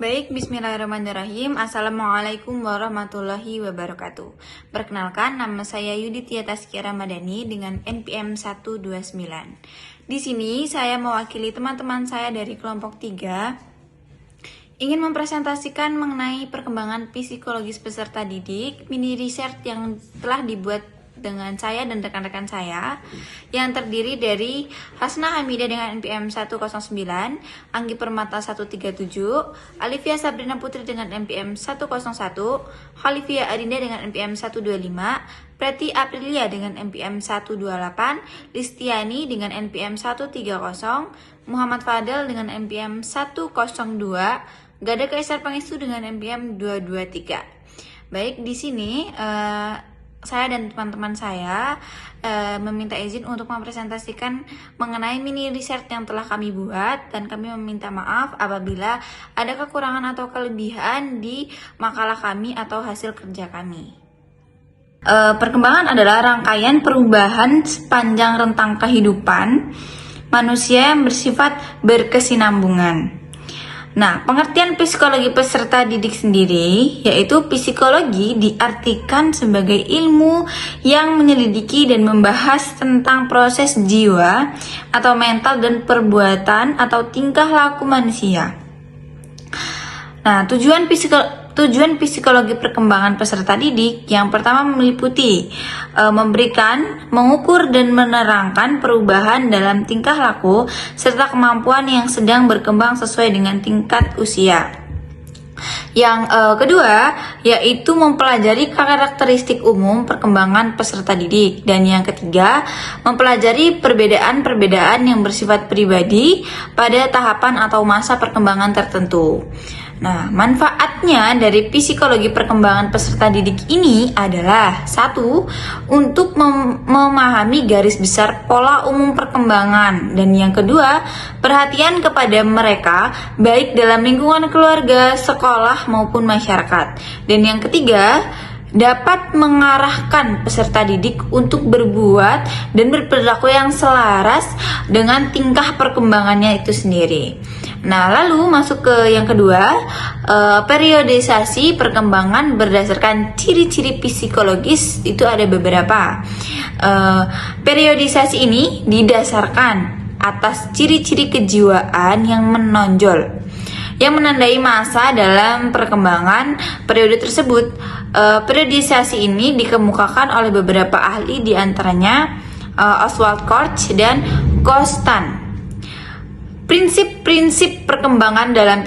Baik, bismillahirrahmanirrahim. Assalamualaikum warahmatullahi wabarakatuh. Perkenalkan, nama saya Yuditya Taskia Ramadhani dengan NPM 129. Di sini saya mewakili teman-teman saya dari kelompok 3 ingin mempresentasikan mengenai perkembangan psikologis peserta didik, mini research yang telah dibuat dengan saya dan rekan-rekan saya yang terdiri dari Hasna Hamidah dengan NPM 109, Anggi Permata 137, Alivia Sabrina Putri dengan NPM 101, Khalifia Adinda dengan NPM 125, Preti Aprilia dengan NPM 128, Listiani dengan NPM 130, Muhammad Fadel dengan NPM 102, Gada Kaisar Pangestu dengan NPM 223. Baik, di sini saya dan teman-teman saya meminta izin untuk mempresentasikan mengenai mini research yang telah kami buat, dan kami meminta maaf apabila ada kekurangan atau kelebihan di makalah kami atau hasil kerja kami. Perkembangan adalah rangkaian perubahan sepanjang rentang kehidupan manusia yang bersifat berkesinambungan. Nah, pengertian psikologi peserta didik sendiri, yaitu psikologi diartikan sebagai ilmu yang menyelidiki dan membahas tentang proses jiwa atau mental dan perbuatan atau tingkah laku manusia. Nah, tujuan psikologi perkembangan peserta didik yang pertama meliputi memberikan, mengukur dan menerangkan perubahan dalam tingkah laku serta kemampuan yang sedang berkembang sesuai dengan tingkat usia. Yang kedua yaitu mempelajari karakteristik umum perkembangan peserta didik, dan yang ketiga mempelajari perbedaan-perbedaan yang bersifat pribadi pada tahapan atau masa perkembangan tertentu. Nah, manfaatnya dari psikologi perkembangan peserta didik ini adalah: 1. Untuk memahami garis besar pola umum perkembangan, dan yang kedua, perhatian kepada mereka baik dalam lingkungan keluarga, sekolah maupun masyarakat. Dan yang ketiga, dapat mengarahkan peserta didik untuk berbuat dan berperilaku yang selaras dengan tingkah perkembangannya itu sendiri. Nah, lalu masuk ke yang kedua, periodisasi perkembangan berdasarkan ciri-ciri psikologis itu ada beberapa. Periodisasi ini didasarkan atas ciri-ciri kejiwaan yang menonjol yang menandai masa dalam perkembangan periode tersebut. Periodisasi ini dikemukakan oleh beberapa ahli, diantaranya Oswald Koch dan Kostan. Prinsip-prinsip perkembangan dalam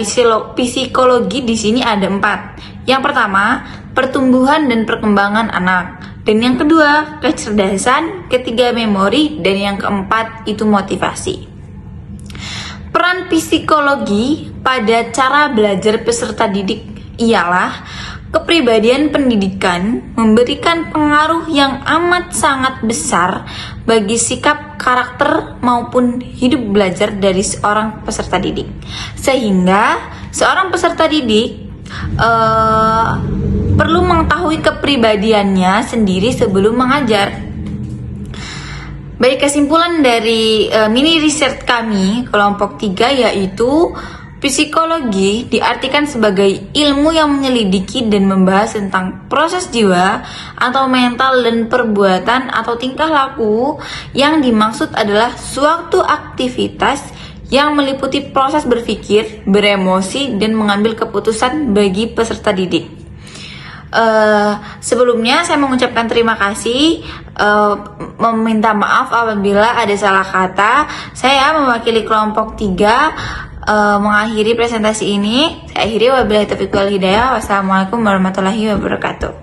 psikologi di sini ada 4. Yang pertama, pertumbuhan dan perkembangan anak. Dan yang kedua, kecerdasan. Ketiga, memori. Dan yang keempat, itu motivasi. Peran psikologi pada cara belajar peserta didik ialah kepribadian pendidikan memberikan pengaruh yang amat sangat besar bagi sikap, karakter maupun hidup belajar dari seorang peserta didik. Sehingga seorang peserta didik perlu mengetahui kepribadiannya sendiri sebelum mengajar. Baik, kesimpulan dari mini research kami kelompok 3 yaitu psikologi diartikan sebagai ilmu yang menyelidiki dan membahas tentang proses jiwa atau mental dan perbuatan atau tingkah laku. Yang dimaksud adalah suatu aktivitas yang meliputi proses berpikir, beremosi, dan mengambil keputusan bagi peserta didik. Sebelumnya saya mengucapkan terima kasih, meminta maaf apabila ada salah kata. Saya mewakili kelompok 3 mengakhiri presentasi ini. Saya akhiri, wabillahi taufiq wal hidayah. Wassalamualaikum warahmatullahi wabarakatuh.